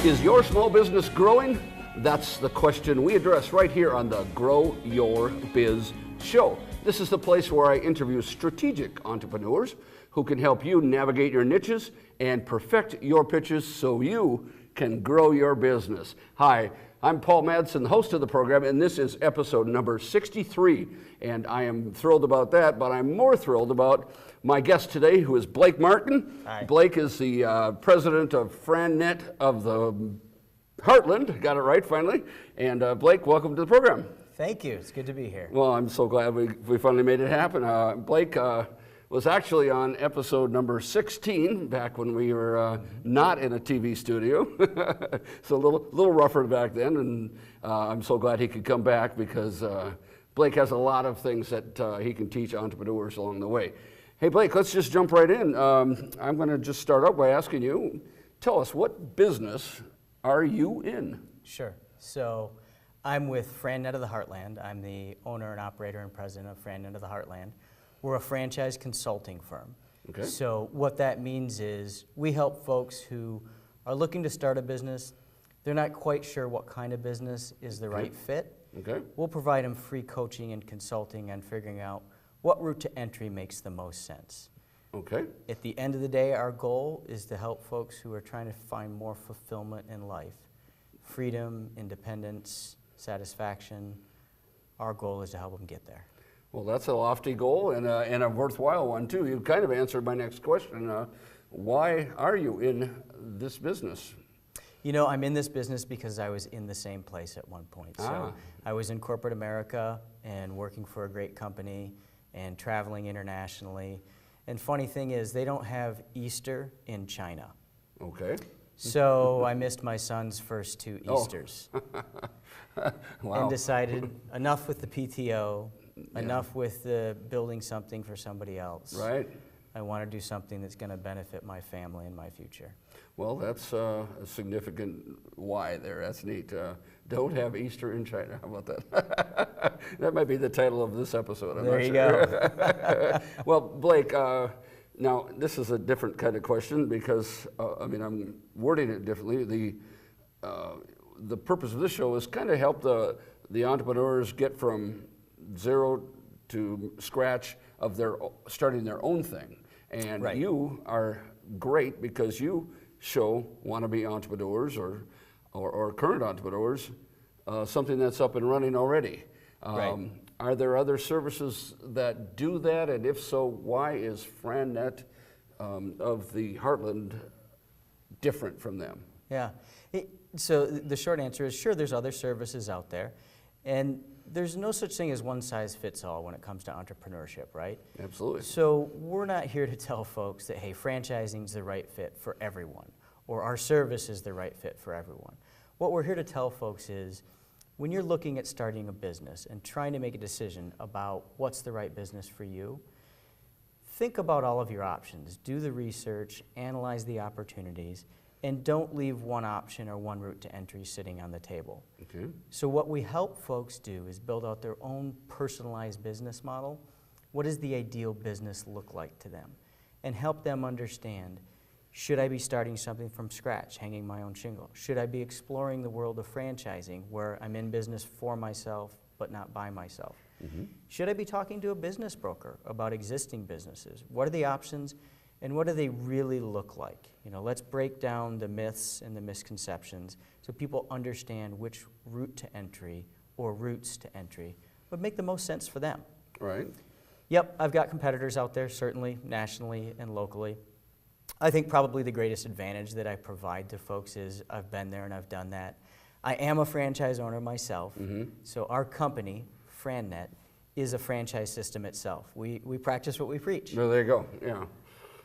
Is your small business growing? That's the question we address right here on the Grow Your Biz Show. This is the place where I interview strategic entrepreneurs who can help you navigate your niches and perfect your pitches so you can grow your business. Hi, I'm Paul Madsen, host of the program, and this is episode number 63. And I am thrilled about that, but I'm more thrilled about my guest today, who is Blake Martin. Hi. Blake is the president of FranNet of the Heartland. Got it right, finally. And Blake, welcome to the program. Thank you. It's good to be here. Well, I'm so glad we finally made it happen. Blake was actually on episode number 16, back when we were not in a TV studio. So a little rougher back then, and I'm so glad he could come back because Blake has a lot of things that he can teach entrepreneurs along the way. Hey, Blake, let's just jump right in. I'm going to just start out by asking you, tell us, what business are you in? Sure. So I'm with FranNet of the Heartland. I'm the owner and operator and president of FranNet of the Heartland. We're a franchise consulting firm. Okay. So what that means is we help folks who are looking to start a business. They're not quite sure what kind of business is the right fit. Okay. We'll provide them free coaching and consulting on figuring out what route to entry makes the most sense. Okay. At the end of the day, our goal is to help folks who are trying to find more fulfillment in life. Freedom, independence, satisfaction. Our goal is to help them get there. Well, that's a lofty goal and a worthwhile one, too. You kind of answered my next question. Why are you in this business? You know, I'm in this business because I was in the same place at one point. So I was in corporate America and working for a great company and traveling internationally. And funny thing is, they don't have Easter in China. Okay. So I missed my son's first two Easters. Wow. And decided enough with the PTO, enough with the building something for somebody else. Right. I want to do something that's going to benefit my family and my future. Well, that's a significant why there. That's neat. Don't have Easter in China. How about that? That might be the title of this episode. I'm There not you sure. go. Well, Blake, now this is a different kind of question because, I'm wording it differently. The purpose of this show is kind of help the entrepreneurs get from zero to scratch of starting their own thing. And Right. you are great because you show wannabe entrepreneurs or current entrepreneurs something that's up and running already. Right. Are there other services that do that? And if so, why is FranNet of the Heartland different from them? Yeah. So the short answer is sure, there's other services out there. And there's no such thing as one size fits all when it comes to entrepreneurship, right? Absolutely. So we're not here to tell folks that, hey, franchising is the right fit for everyone, or our service is the right fit for everyone. What we're here to tell folks is, when you're looking at starting a business and trying to make a decision about what's the right business for you, think about all of your options. Do the research, analyze the opportunities, and don't leave one option or one route to entry sitting on the table. Okay. So what we help folks do is build out their own personalized business model. What does the ideal business look like to them? And help them understand, should I be starting something from scratch, hanging my own shingle? Should I be exploring the world of franchising, where I'm in business for myself but not by myself? Mm-hmm. Should I be talking to a business broker about existing businesses? What are the options and what do they really look like? Let's break down the myths and the misconceptions so people understand which route to entry or routes to entry would make the most sense for them. Right. Yep, I've got competitors out there, certainly nationally and locally. I think probably the greatest advantage that I provide to folks is I've been there and I've done that. I am a franchise owner myself, so our company, FranNet, is a franchise system itself. We practice what we preach. Well, there you go, yeah.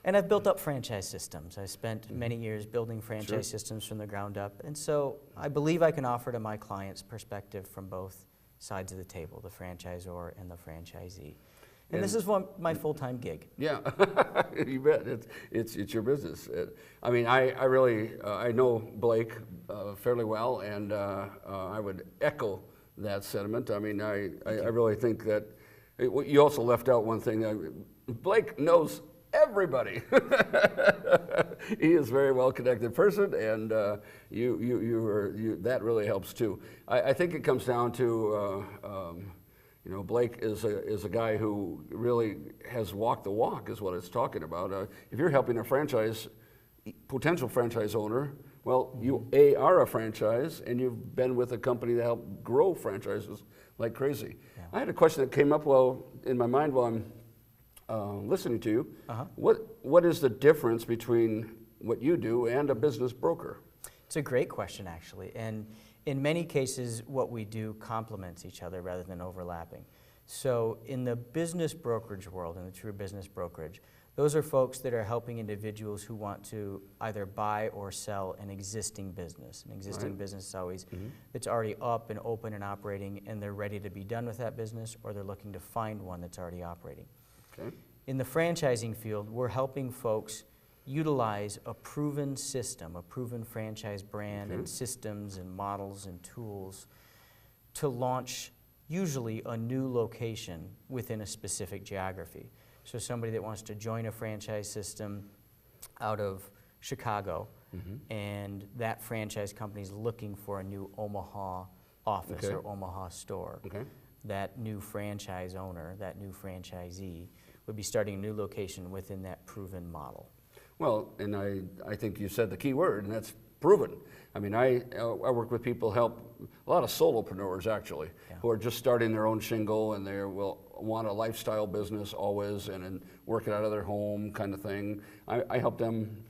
And I've built up franchise systems. I spent many years building franchise systems from the ground up. And so I believe I can offer to my clients perspective from both sides of the table, the franchisor and the franchisee. And this is my full-time gig. Yeah, you bet. It's your business. I really know Blake fairly well, and I would echo that sentiment. I really think that you also left out one thing. Blake knows everybody. He is a very well-connected person, and that really helps too. I think it comes down to, Blake is a guy who really has walked the walk, is what it's talking about. If you're helping a potential franchise owner, well, you are a franchise, and you've been with a company to help grow franchises like crazy. Yeah. I had a question that came up in my mind while I'm listening to you. What is the difference between what you do and a business broker? It's a great question, actually. And in many cases, what we do complements each other rather than overlapping. So in the business brokerage world, in the true business brokerage, those are folks that are helping individuals who want to either buy or sell an existing business. An existing business is always that's already up and open and operating, and they're ready to be done with that business, or they're looking to find one that's already operating. Okay. In the franchising field, we're helping folks utilize a proven system, a proven franchise brand and systems and models and tools to launch usually a new location within a specific geography. So somebody that wants to join a franchise system out of Chicago, and that franchise company is looking for a new Omaha office or Omaha store. That new franchise owner, that new franchisee, would be starting a new location within that proven model. Well, and I think you said the key word, and that's proven. I mean, I work with people, help a lot of solopreneurs actually, who are just starting their own shingle, and they will want a lifestyle business always, and work it out of their home kind of thing. I help them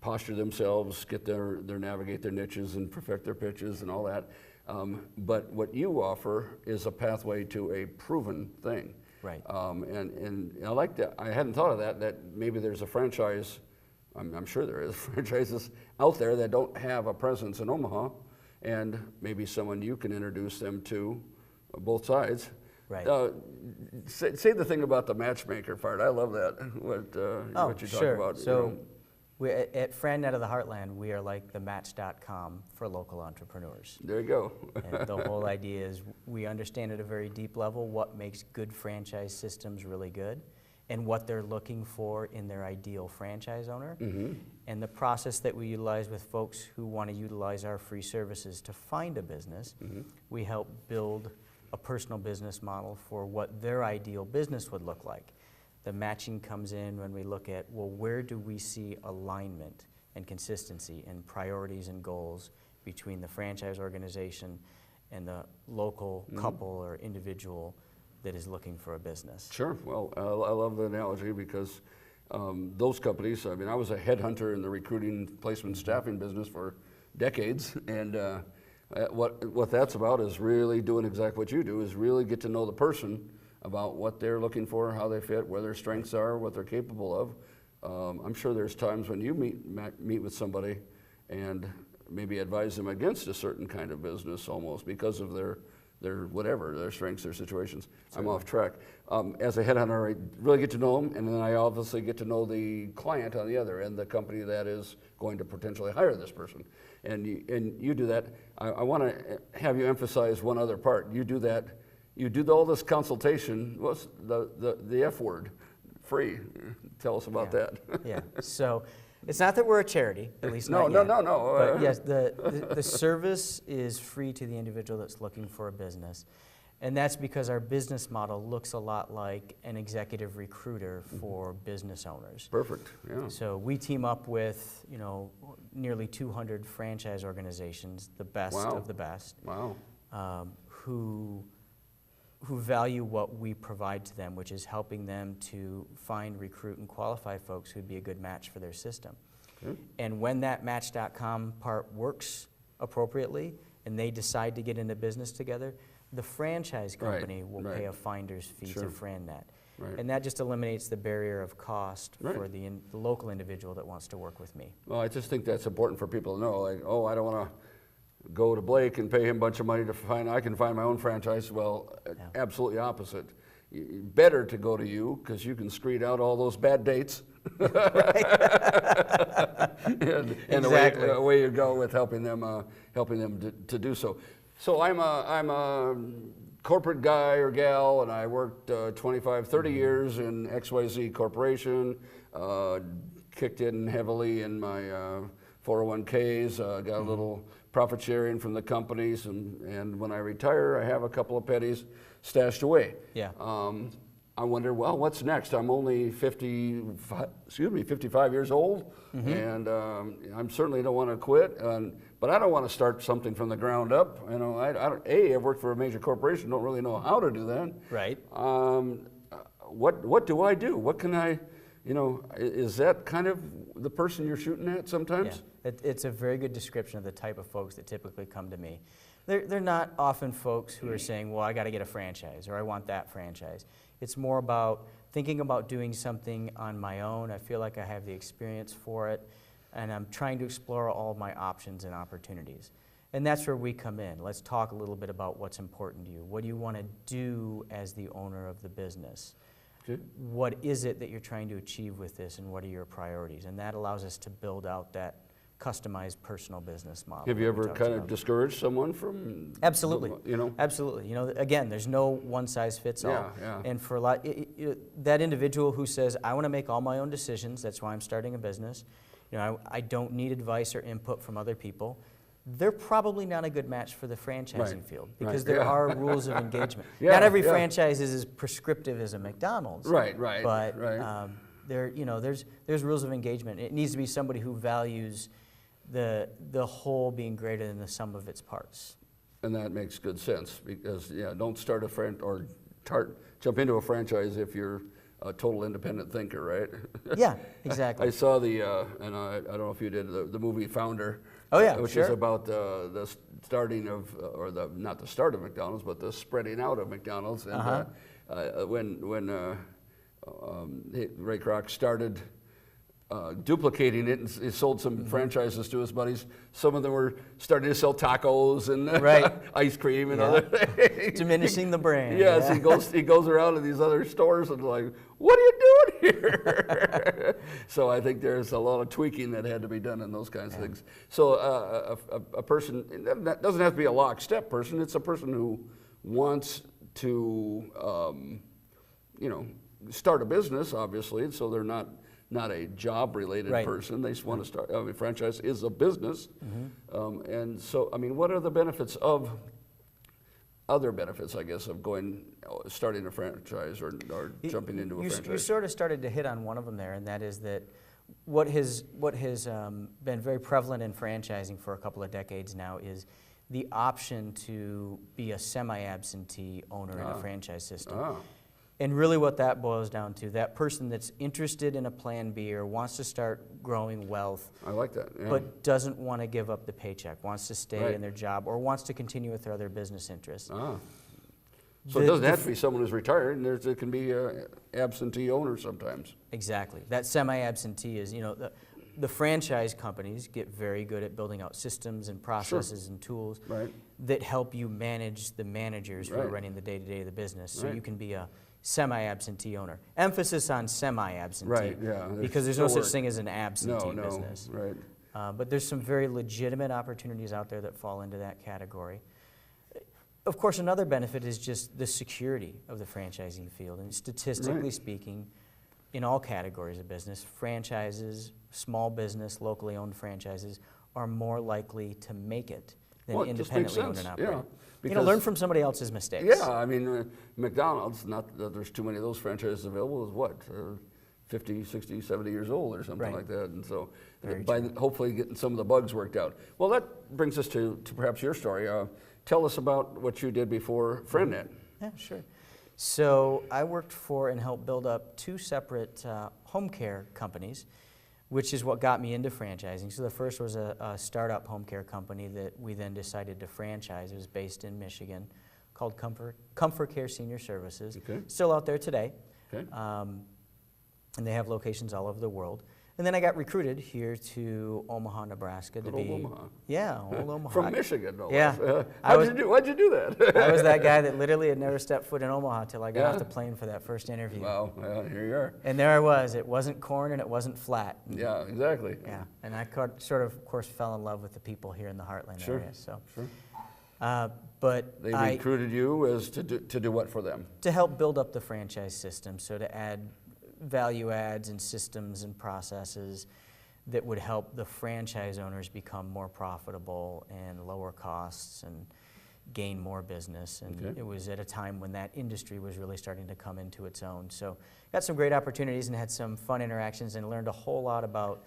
posture themselves, get navigate their niches and perfect their pitches and all that. But what you offer is a pathway to a proven thing. Right. And I like that. I hadn't thought of that maybe there's a franchise, I'm sure there is franchises out there that don't have a presence in Omaha, and maybe someone you can introduce them to, both sides. Right. Say the thing about the matchmaker part. I love that, what you talk about. So at FranNet of the Heartland, we are like the match.com for local entrepreneurs. There you go. And the whole idea is we understand at a very deep level what makes good franchise systems really good, and what they're looking for in their ideal franchise owner. And the process that we utilize with folks who want to utilize our free services to find a business, we help build a personal business model for what their ideal business would look like. The matching comes in when we look at, well, where do we see alignment and consistency and priorities and goals between the franchise organization and the local couple or individual that is looking for a business. Sure. Well, I love the analogy because those companies, I mean, I was a headhunter in the recruiting, placement, staffing business for decades, and what that's about is really doing exactly what you do, is really get to know the person about what they're looking for, how they fit, where their strengths are, what they're capable of. I'm sure there's times when you meet with somebody and maybe advise them against a certain kind of business almost because of their whatever, their strengths, their situations. Certainly. I'm off track. As a headhunter, I really get to know them, and then I obviously get to know the client on the other end, the company that is going to potentially hire this person. And you do that. I want to have you emphasize one other part. You do that. You do all this consultation. What's the F word? Free. Tell us about that. Yeah. So it's not that we're a charity, at least no. But yes, the service is free to the individual that's looking for a business. And that's because our business model looks a lot like an executive recruiter for business owners. Perfect, yeah. So we team up with, nearly 200 franchise organizations, the best of the best, who value what we provide to them, which is helping them to find, recruit, and qualify folks who'd be a good match for their system. Okay. And when that match.com part works appropriately and they decide to get into business together, the franchise company will pay a finder's fee to FranNet. Right. And that just eliminates the barrier of cost for the local individual that wants to work with me. Well, I just think that's important for people to know. Like, oh, I don't want to go to Blake and pay him a bunch of money to I can find my own franchise. Well, absolutely opposite. Better to go to you because you can screen out all those bad dates. and Exactly. away you go with helping them to do so. So I'm a corporate guy or gal, and I worked 25, 30 years in XYZ Corporation, kicked in heavily in my 401ks, got a little profit sharing from the companies, and when I retire, I have a couple of pennies stashed away. Yeah. I wonder, well, what's next? I'm only 55 years old, and I certainly don't want to quit. But I don't want to start something from the ground up. You know, I've worked for a major corporation, don't really know how to do that. Right. What do I do? What can I, you know, is that kind of the person you're shooting at sometimes? Yeah. It's a very good description of the type of folks that typically come to me. They're not often folks who are saying, well, I got to get a franchise, or I want that franchise. It's more about thinking about doing something on my own. I feel like I have the experience for it, and I'm trying to explore all of my options and opportunities. And that's where we come in. Let's talk a little bit about what's important to you. What do you want to do as the owner of the business? Okay. What is it that you're trying to achieve with this, and what are your priorities? And that allows us to build out that customized personal business model. Have you ever kind of discouraged someone from? Absolutely. You know? Absolutely. You know, again, there's no one size fits all. Yeah. And for a lot, that individual who says, I want to make all my own decisions, that's why I'm starting a business, you know, I don't need advice or input from other people, they're probably not a good match for the franchising field, because there are rules of engagement. Not every franchise is as prescriptive as a McDonald's. Right. But there's rules of engagement. It needs to be somebody who values the whole being greater than the sum of its parts. And that makes good sense, because don't start jump into a franchise if you're a total independent thinker, right? Yeah, exactly. I saw and I don't know if you did the movie Founder. Oh yeah, which is about the starting of, not the start of McDonald's, but the spreading out of McDonald's. And when Ray Kroc started duplicating it, and he sold some franchises to his buddies. Some of them were starting to sell tacos and ice cream and other things. Diminishing the brand. Yes, he goes around to these other stores and like, what are you doing here? So I think there's a lot of tweaking that had to be done in those kinds of things. So a person, that doesn't have to be a lockstep person, it's a person who wants to start a business, obviously, so they're not a job-related person. They just want to start. I mean, franchise is a business, and so I mean, what are the benefits of? Other benefits, I guess, of starting a franchise or jumping into a franchise. You sort of started to hit on one of them there, and that is that what has been very prevalent in franchising for a couple of decades now is the option to be a semi-absentee owner in a franchise system. And really what that boils down to, that person that's interested in a plan B or wants to start growing wealth. I like that. Yeah. But doesn't want to give up the paycheck, wants to stay in their job, or wants to continue with their other business interests. So it doesn't have to be someone who's retired, and it can be an absentee owner sometimes. Exactly. That semi-absentee is, the franchise companies get very good at building out systems and processes and tools that help you manage the managers who are running the day-to-day of the business. So you can be a semi-absentee owner. Emphasis on semi-absentee, because there's no such thing as an absentee business. Right. But there's some very legitimate opportunities out there that fall into that category. Of course, another benefit is just the security of the franchising field. And statistically speaking, in all categories of business, franchises, small business, locally owned franchises are more likely to make it than independently owned and operated. Learn from somebody else's mistakes. Yeah, I mean, McDonald's, not that there's too many of those franchises available, is what, 50, 60, 70 years old or something like that. And so hopefully getting some of the bugs worked out. Well, that brings us to perhaps your story. Tell us about what you did before FriendNet. Yeah, sure. So I worked for and helped build up two separate home care companies, which is what got me into franchising. So the first was a startup home care company that we then decided to franchise. It was based in Michigan, called Comfort Care Senior Services. Still out there today. And they have locations all over the world. And then I got recruited here to Omaha, Nebraska to be. Omaha. Yeah, old Omaha. From Michigan, no Yeah. Why'd you do that? I was that guy that literally had never stepped foot in Omaha till I got off the plane for that first interview. Wow, here you are. And there I was. It wasn't corn and it wasn't flat. Yeah, exactly. Yeah, and I of course, fell in love with the people here in the Heartland area. So, But They recruited you as to do what for them? To help build up the franchise system, so to add value adds and systems and processes that would help the franchise owners become more profitable and lower costs and gain more business. And it was at a time when that industry was really starting to come into its own. So got some great opportunities and had some fun interactions and learned a whole lot about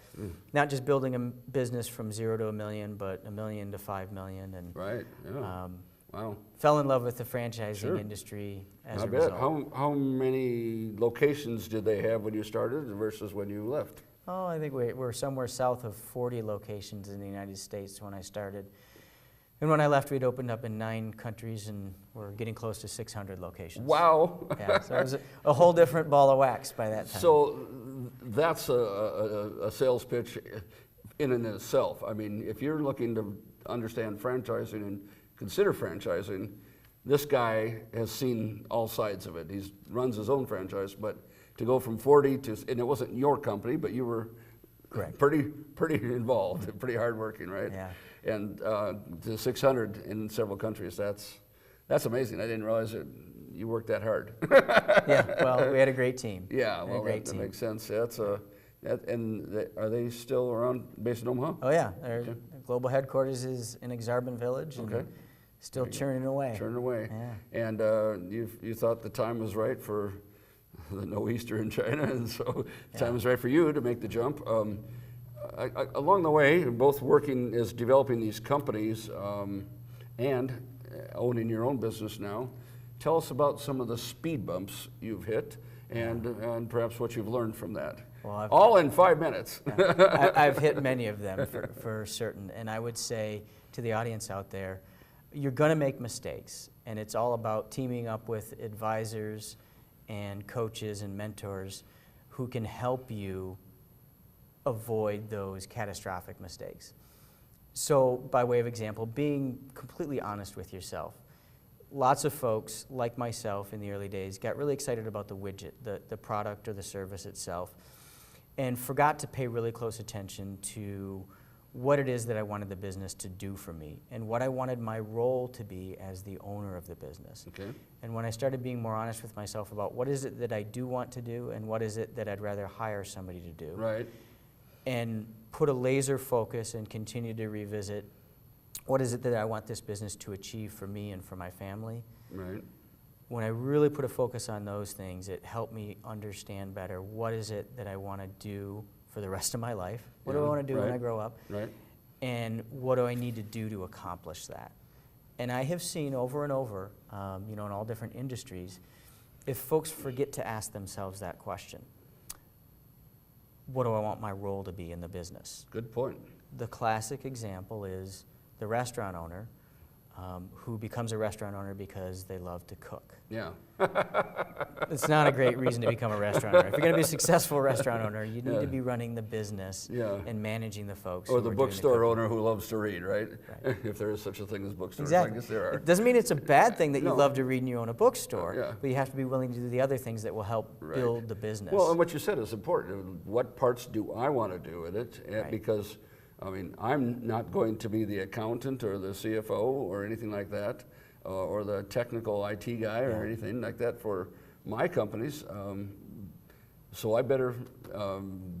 not just building a business from 0 to $1 million, but $1 million to $5 million. And right. Yeah. Wow. Fell in love with the franchising industry as a bet. result. How many locations did they have when you started versus when you left? Oh, I think we're somewhere south of 40 locations in the United States when I started. And when I left, we'd opened up in 9 countries, and we're getting close to 600 locations. Wow. Yeah, so it was a whole different ball of wax by that time. So that's a sales pitch in and of itself. I mean, if you're looking to understand franchising and consider franchising, this guy has seen all sides of it. He runs his own franchise, but to go from 40 to, and it wasn't your company, but you were pretty involved, pretty hardworking, right? Yeah. And to 600 in several countries, that's amazing. I didn't realize that you worked that hard. Yeah, well, we had a great team. Yeah, well, that makes sense. That's are they still around, based in Omaha? Oh yeah, their global headquarters is in Exarban Village, and still churning away. Churning away. Yeah. And you thought the time was right for the no Easter in China, and so the time was right for you to make the jump. Along the way, both working as developing these companies and owning your own business now, tell us about some of the speed bumps you've hit and perhaps what you've learned from that. Well, all in 5 minutes. I've hit many of them for certain, and I would say to the audience out there, you're going to make mistakes, and it's all about teaming up with advisors and coaches and mentors who can help you avoid those catastrophic mistakes. So by way of example, being completely honest with yourself. Lots of folks, like myself in the early days, got really excited about the widget, the product or the service itself, and forgot to pay really close attention to what it is that I wanted the business to do for me and what I wanted my role to be as the owner of the business. Okay. And when I started being more honest with myself about what is it that I do want to do and what is it that I'd rather hire somebody to do. Right. And put a laser focus and continue to revisit what is it that I want this business to achieve for me and for my family. Right. When I really put a focus on those things, it helped me understand better what is it that I want to do for the rest of my life. What do I want to do when I grow up? Right. And what do I need to do to accomplish that? And I have seen over and over, in all different industries, if folks forget to ask themselves that question, what do I want my role to be in the business? Good point. The classic example is the restaurant owner who becomes a restaurant owner because they love to cook. Yeah. It's not a great reason to become a restaurant owner. If you're going to be a successful restaurant owner, you need to be running the business and managing the folks. Or the bookstore owner who loves to read, right? If there is such a thing as bookstores, I guess there are. It doesn't mean it's a bad thing that you love to read and you own a bookstore, but you have to be willing to do the other things that will help build the business. Well, and what you said is important. What parts do I want to do with it? Because I mean, I'm not going to be the accountant or the CFO or anything like that, or the technical IT guy or anything like that for my companies. So I better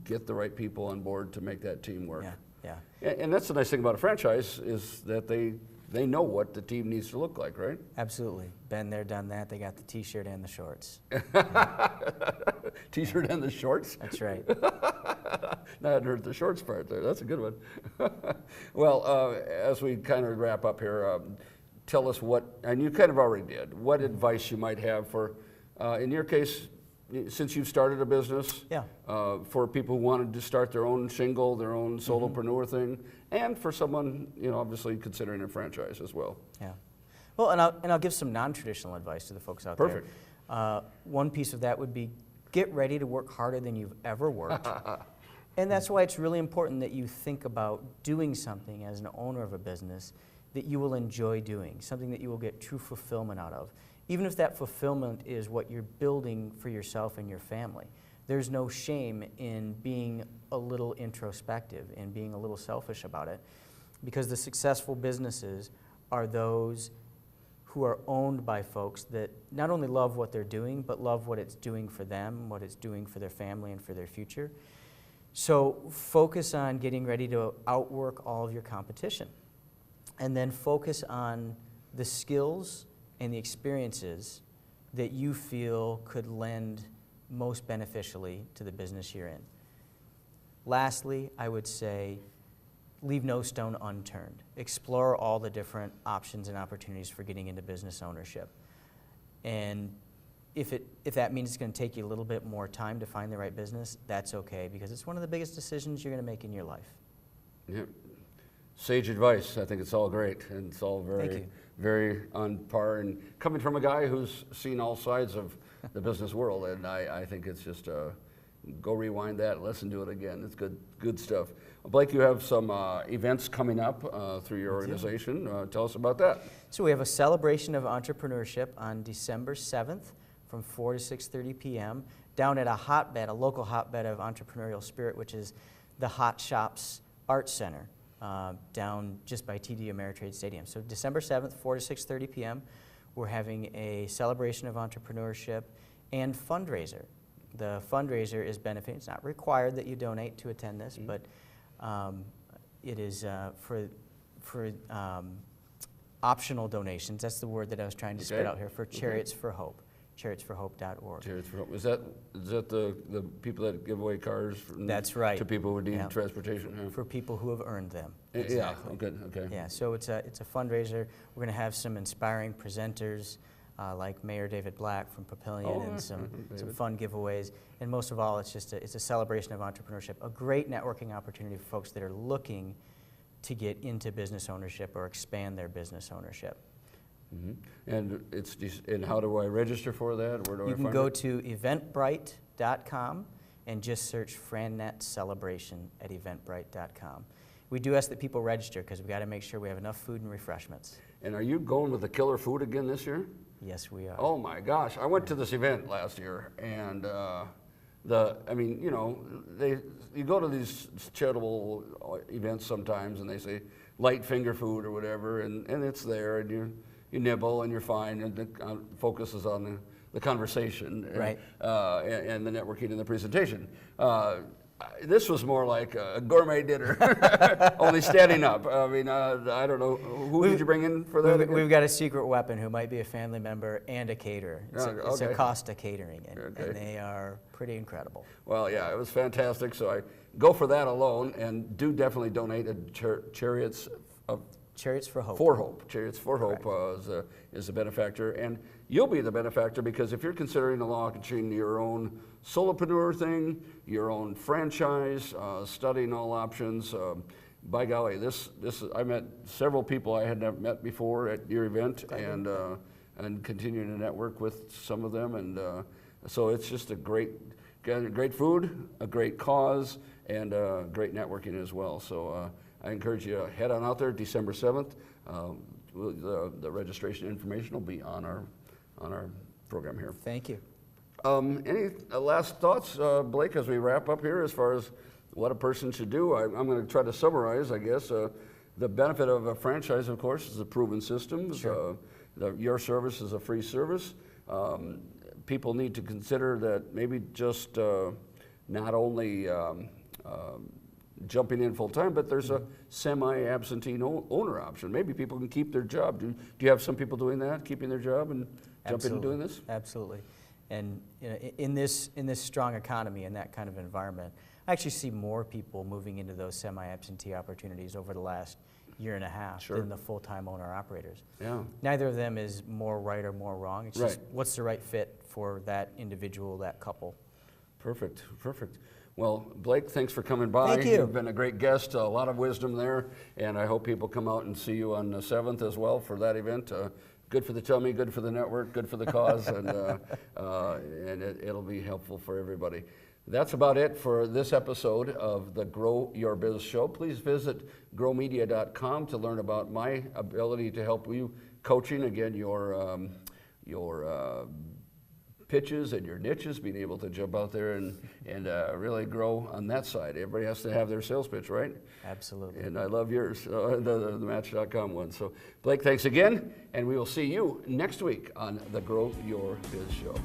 get the right people on board to make that team work. Yeah. And that's the nice thing about a franchise is that they know what the team needs to look like, right? Absolutely. Been there, done that. They got the T-shirt and the shorts. T-shirt and the shorts? That's right. I hadn't heard the shorts part there. That's a good one. Well, as we kind of wrap up here, tell us what, and you kind of already did, what advice you might have for, in your case, since you've started a business, for people who wanted to start their own shingle, their own solopreneur thing, and for someone, obviously considering a franchise as well. Yeah. Well, and I'll give some non-traditional advice to the folks out there. Perfect. One piece of that would be get ready to work harder than you've ever worked. And that's why it's really important that you think about doing something as an owner of a business that you will enjoy doing, something that you will get true fulfillment out of. Even if that fulfillment is what you're building for yourself and your family. There's no shame in being a little introspective and being a little selfish about it, because the successful businesses are those who are owned by folks that not only love what they're doing, but love what it's doing for them, what it's doing for their family and for their future. So focus on getting ready to outwork all of your competition. And then focus on the skills and the experiences that you feel could lend most beneficially to the business you're in. Lastly, I would say, leave no stone unturned. Explore all the different options and opportunities for getting into business ownership. And if that means it's going to take you a little bit more time to find the right business, that's okay, because it's one of the biggest decisions you're going to make in your life. Yeah. Sage advice. I think it's all great, and it's all Thank you. very on par. And coming from a guy who's seen all sides of the business world, and I think it's just go rewind that, listen to it again. It's good stuff. Blake, you have some events coming up through your organization. Tell us about that. So we have a celebration of entrepreneurship on December 7th from 4 to 6:30 p.m. down at a local hotbed of entrepreneurial spirit, which is the Hot Shops Art Center down just by TD Ameritrade Stadium. So December 7th, 4 to 6:30 p.m., we're having a celebration of entrepreneurship and fundraiser. The fundraiser is benefiting. It's not required that you donate to attend this, but it is for optional donations. That's the word that I was trying to spit out here, for Chariots for Hope, chariotsforhope.org. Chariots for Hope. Is that the people that give away cars That's right. to people who need transportation? Yeah. For people who have earned them. Exactly. Yeah, oh, good, okay. Yeah, so it's a fundraiser. We're going to have some inspiring presenters, like Mayor David Black from Papillion, and some fun giveaways. And most of all, it's a celebration of entrepreneurship, a great networking opportunity for folks that are looking to get into business ownership or expand their business ownership. And and how do I register for that? Where do I find it? You can go to eventbrite.com and just search FranNet Celebration at eventbrite.com. We do ask that people register because we've got to make sure we have enough food and refreshments. And are you going with the killer food again this year? Yes, we are. Oh my gosh, I went to this event last year, and you go to these charitable events sometimes, and they say light finger food or whatever, and it's there, and you nibble and you're fine, and the focus is on the conversation, right, and the networking and the presentation. This was more like a gourmet dinner, only standing up. I mean, I don't know. Who did you bring in for that? We've got a secret weapon who might be a family member and a caterer. It's Acosta Catering, and they are pretty incredible. Well, yeah, it was fantastic. So I go for that alone, and do definitely donate to Chariots for Hope. For Hope. Chariots for Hope is a benefactor. And you'll be the benefactor, because if you're considering launching your own solopreneur thing, your own franchise, studying all options, by golly, I met several people I had never met before at your event, and continuing to network with some of them. And so it's just a great food, a great cause, and great networking as well. So I encourage you to head on out there December 7th. The registration information will be on our program here. Thank you. Any last thoughts, Blake, as we wrap up here, as far as what a person should do? I'm going to try to summarize, I guess. The benefit of a franchise, of course, is a proven system. Sure. Your service is a free service. People need to consider that maybe just not only jumping in full time, but there's a semi-absentee owner option. Maybe people can keep their job. Do you have some people doing that, keeping their job and jumping and doing this? Absolutely. And in this strong economy, in that kind of environment, I actually see more people moving into those semi-absentee opportunities over the last year and a half than the full-time owner-operators. Yeah. Neither of them is more right or more wrong. It's just what's the right fit for that individual, that couple. Perfect. Well, Blake, thanks for coming by. Thank you. You've been a great guest, a lot of wisdom there, and I hope people come out and see you on the 7th as well for that event. Good for the tummy, good for the network, good for the cause, and it'll be helpful for everybody. That's about it for this episode of the Grow Your Biz Show. Please visit growmedia.com to learn about my ability to help you coaching, again, your pitches and your niches, being able to jump out there and really grow on that side. Everybody has to have their sales pitch, right? Absolutely. And I love yours, the Match.com one. So Blake, thanks again, and we will see you next week on the Grow Your Biz Show.